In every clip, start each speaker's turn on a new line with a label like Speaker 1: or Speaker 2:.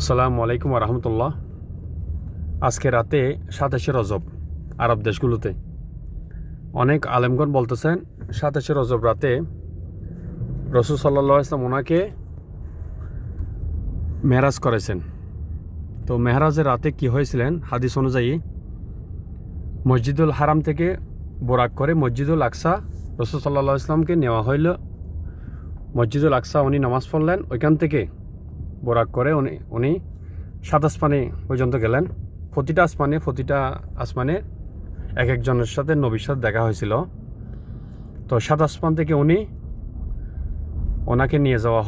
Speaker 1: আসসালামু আলাইকুম রহমতুল্লাহ। আজকে রাতে 27শে রজব আরব দেশগুলোতে অনেক আলেমগণ বলতেছেন 27শে রজব রাতে রসুল সাল্লাল্লাহু আলাইহি ওয়াসাল্লাম ওনাকে মেহরাজ করেছেন। তো মেহরাজের রাতে কি হয়েছিলেন, হাদিস অনুযায়ী মসজিদুল হারাম থেকে বোরাক করে মসজিদুল আকসা রসুল সাল্লাল্লাহু আলাইহি ওয়াসাল্লামকে নেওয়া হইল। মসজিদুল আকসা উনি নামাজ পড়লেন, ওইখান থেকে বোরাক করে উনি সাত আসমানে পর্যন্ত গেলেন। প্রতিটা আসমানে এক একজনের সাথে নবীর সাথে দেখা হয়েছিল। তো সাত আসমান থেকে ওনাকে নিয়ে যাওয়া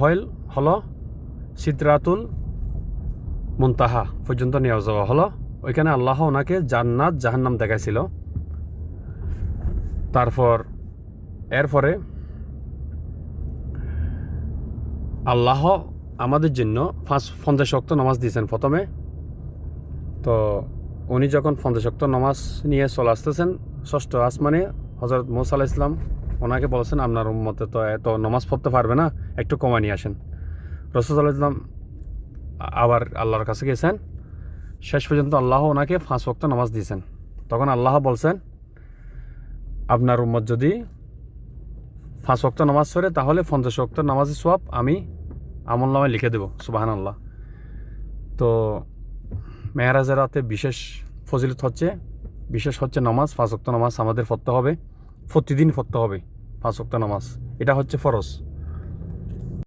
Speaker 1: হলো সিদরাতুল মুনতাহা পর্যন্ত নিয়ে যাওয়া হলো। ওইখানে আল্লাহ ওনাকে জান্নাত জাহান্নাম দেখাইছিল। এরপরে আল্লাহ আমাদের জন্য 50 ওয়াক্ত নামাজ দিয়েছেন প্রথমে। তো উনি যখন 50 ওয়াক্ত নামাজ নিয়ে চলে আসতেছেন ষষ্ঠ আসমানে, হযরত মুসা আলাইহিস সালাম ওনাকে বলেছেন আপনার উম্মতে তো এত নামাজ পড়তে পারবে না, একটু কমায় নিয়ে আসেন। রাসূল সাল্লাল্লাহু আলাইহি ওয়াসাল্লাম আবার আল্লাহর কাছে গেছেন। শেষ পর্যন্ত আল্লাহ ওনাকে 5 ওয়াক্ত নামাজ দিয়েছেন। তখন আল্লাহ বলছেন আপনার উম্মত যদি 5 ওয়াক্ত নামাজ পড়ে তাহলে 50 ওয়াক্ত নামাজের সওয়াব আমি আমলনামায় লিখে দেব। সুবহানাল্লাহ। তো মেহরাজের রাতে বিশেষ ফজিলত হচ্ছে নামাজ। 5 ওয়াক্ত নামাজ আমাদের পড়তে হবে, প্রতিদিন পড়তে হবে 5 ওয়াক্ত নামাজ। এটা হচ্ছে ফরজ।